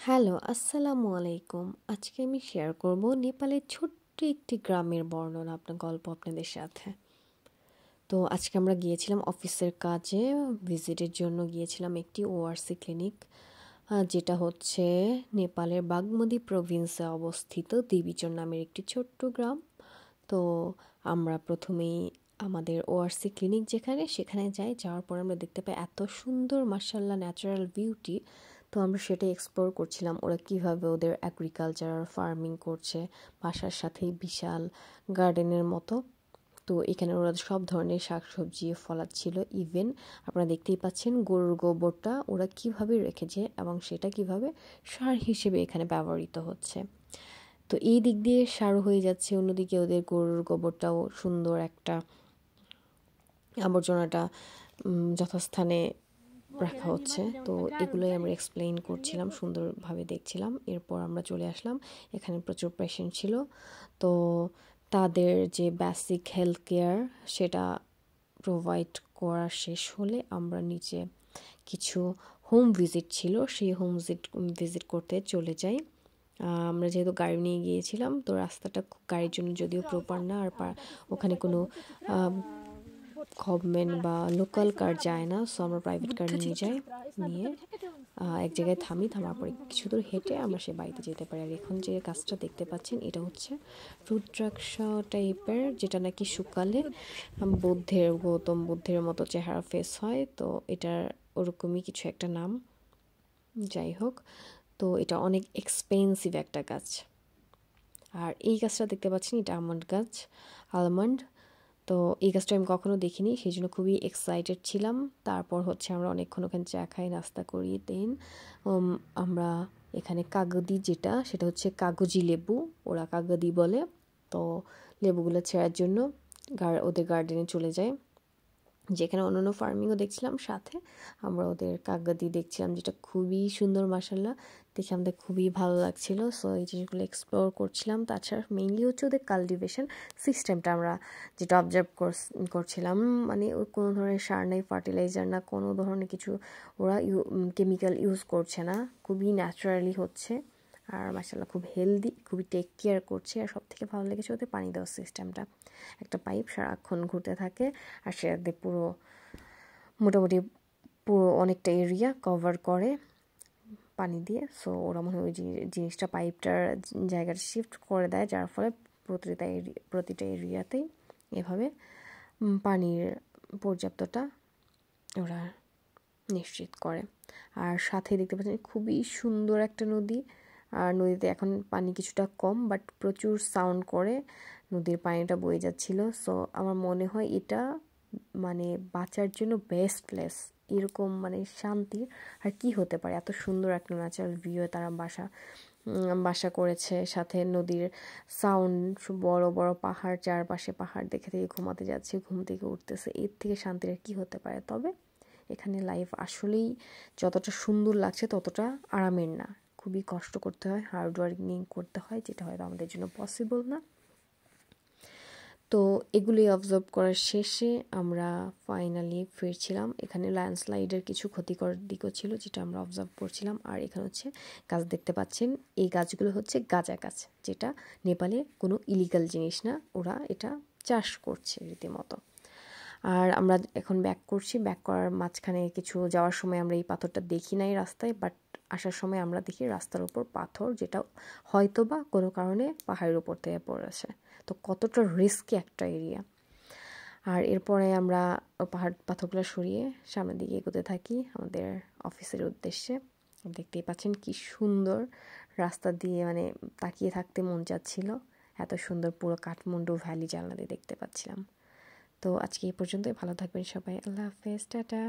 Hello, আসসালামু আলাইকুম। আজকে আমি শেয়ার করব নেপালের ছোট্ট একটি গ্রামের বর্ণনা গল্প আপনাদের সাথে। তো আজকে আমরা গিয়েছিলাম অফিসের কাজে, ভিজিটের জন্য গিয়েছিলাম একটি ওআরসি ক্লিনিক, যেটা হচ্ছে নেপালের বাগমতি প্রভিন্সে অবস্থিত দেবীচর নামের একটি ছোট্ট গ্রাম। তো আমরা প্রথমেই আমাদের ওআরসি ক্লিনিক সেখানে যাই। যাওয়ার পর আমরা দেখতে পাই এত সুন্দর মাশাআল্লাহ ন্যাচারাল বিউটি। তো আমরা সেটাই এক্সপ্লোর করছিলাম, ওরা কিভাবে ওদের অ্যাগ্রিকালচার ফার্মিং করছে বাসার সাথেই বিশাল গার্ডেনের মতো। তো এখানে ওরা সব ধরনের শাকসবজি ফলাচ্ছিল। ইভেন আপনারা দেখতেই পাচ্ছেন গরুর গোবরটা ওরা কিভাবে রেখেছে এবং সেটা কিভাবে সার হিসেবে এখানে ব্যবহৃত হচ্ছে। তো এই দিক দিয়ে সার হয়ে যাচ্ছে, অন্যদিকে ওদের গরুর গোবরটাও সুন্দর একটা আবর্জনাটা যথাস্থানে রাখা হচ্ছে। তো এগুলোই আমরা এক্সপ্লেইন করছিলাম, সুন্দরভাবে দেখছিলাম। এরপর আমরা চলে আসলাম, এখানে প্রচুর পেশেন্ট ছিল। তো তাদের যে বেসিক হেলথ কেয়ার সেটা প্রোভাইড করা শেষ হলে আমরা নিচে কিছু হোম ভিজিট ছিল, সেই হোম ভিজিট করতে চলে যাই। আমরা যেহেতু গাড়ি নিয়ে গিয়েছিলাম, তো রাস্তাটা গাড়ির জন্য যদিও প্রপার না, আর ওখানে কোনো গভর্নমেন্ট বা লোকাল কার যায় না। সো আমরা প্রাইভেট কার নিয়ে যাই, নিয়ে এক জায়গায় থামার পরে কিছু দূর হেঁটে আমরা সে বাড়িতে যেতে পারি। আর এখন যে গাছটা দেখতে পাচ্ছেন এটা হচ্ছে রুদ্রাক্ষ টাইপের, যেটা নাকি শুকালে গৌতম বুদ্ধের মতো চেহারা ফেস হয়। তো এটার ওরকমই কিছু একটা নাম, যাই হোক। তো এটা অনেক এক্সপেন্সিভ একটা গাছ। আর এই গাছটা দেখতে পাচ্ছেন, এটা আলমন্ড। তো এই গাছটা আমি কখনো দেখিনি, সেই জন্য খুবই এক্সাইটেড ছিলাম। তারপর হচ্ছে আমরা অনেকক্ষণ ওখানে চা খাই, নাস্তা করি। দেন আমরা এখানে কাগদি, সেটা হচ্ছে কাগজি লেবু, ওরা কাগদি বলে। তো লেবুগুলো ছেঁড়ার জন্য ওদের গার্ডেনে চলে যায়, যেখানে অন্যান্য ফার্মিংও দেখছিলাম, সাথে আমরা ওদের কাগদি দেখছিলাম, যেটা খুবই সুন্দর মাশাআল্লাহ, দেখে আমাদের খুবই ভালো লাগছিল। সো এই জিনিসগুলো এক্সপ্লোর করছিলাম। তাছাড়া মেইনলি হচ্ছে ওদের কাল্টিভেশন সিস্টেমটা আমরা যেটা অবজার্ভ করছিলাম, মানে কোনো ধরনের সার নেই, ফার্টিলাইজার না, কোনো ধরনের কিছু ওরা কেমিক্যাল ইউজ করছে না, খুবই ন্যাচারালি হচ্ছে। আর মাশাআল্লাহ খুব হেলদি, খুবই টেক কেয়ার করছে। আর সব থেকে ভালো লেগেছে ওদের পানি দেওয়ার সিস্টেমটা, একটা পাইপ সারাক্ষণ ঘুরতে থাকে, আর সেটাতে মোটামুটি পুরো অনেকটা এরিয়া কভার করে পানি দিয়ে। সো ওরা মনে হয় ওই জিনিসটা পাইপটার জায়গাটা শিফট করে দেয়, যার ফলে প্রতিটা এরিয়াতেই এভাবে পানির পর্যাপ্ততা ওরা নিশ্চিত করে। আর সাথে দেখতে পাচ্ছেন খুবই সুন্দর একটা নদী। আর নদীতে এখন পানি কিছুটা কম, বাট প্রচুর সাউন্ড করে নদীর পানিটা বয়ে যাচ্ছিল। সো আমার মনে হয় এটা মানে বাঁচার জন্য বেস্ট প্লেস। এরকম মানে শান্তির আর কি হতে পারে, এত সুন্দর একটা ন্যাচারাল ভিউ তারা বাসা করেছে, সাথে নদীর সাউন্ড, বড় বড় পাহাড়, চারপাশে পাহাড় দেখে থেকে ঘুমাতে যাচ্ছে, ঘুম থেকে উঠতেছে, এর থেকে শান্তির আর কি হতে পারে। তবে এখানে লাইফ আসলেই যতটা সুন্দর লাগছে ততটা আরামের না, খুবই কষ্ট করতে হয়, হার্ড ওয়ার্কিং করতে হয়, যেটা হয়তো আমাদের জন্য পসিবল না। তো এগুলি অবজার্ভ করার শেষে আমরা ফাইনালি ফিরছিলাম। এখানে ল্যান্ডস্লাইডের কিছু ক্ষতিকর দিকও ছিল, যেটা আমরা অবজার্ভ করছিলাম। আর এখানে হচ্ছে গাছ দেখতে পাচ্ছেন, এই গাছগুলো হচ্ছে গাঁজা গাছ, যেটা নেপালে কোনো ইলিগাল জিনিস না, ওরা এটা চাষ করছে রীতিমতো। আর আমরা এখন ব্যাক করার মাঝখানে কিছু যাওয়ার সময় আমরা এই পাথরটা দেখি নাই রাস্তায়, বাট আসার সময় আমরা দেখি রাস্তার উপর পাথর, যেটা হয়তো বা কোনো কারণে পাহাড়ের উপর থেকে পড়েছে। তো কতটা রিস্কি একটা এরিয়া। আর এরপরে আমরা পাথরগুলো সরিয়ে সামনের দিকে এগোতে থাকি আমাদের অফিসের উদ্দেশ্যে। দেখতেই পাচ্ছেন কি সুন্দর রাস্তা দিয়ে, মানে তাকিয়ে থাকতে মন চাচ্ছিল, এত সুন্দর পুরো কাঠমান্ডু ভ্যালি জানলা দিয়ে দেখতে পাচ্ছিলাম। তো আজকে এই পর্যন্তই, ভালো থাকবেন সবাই, আল্লাহ হাফেজ, টাটা।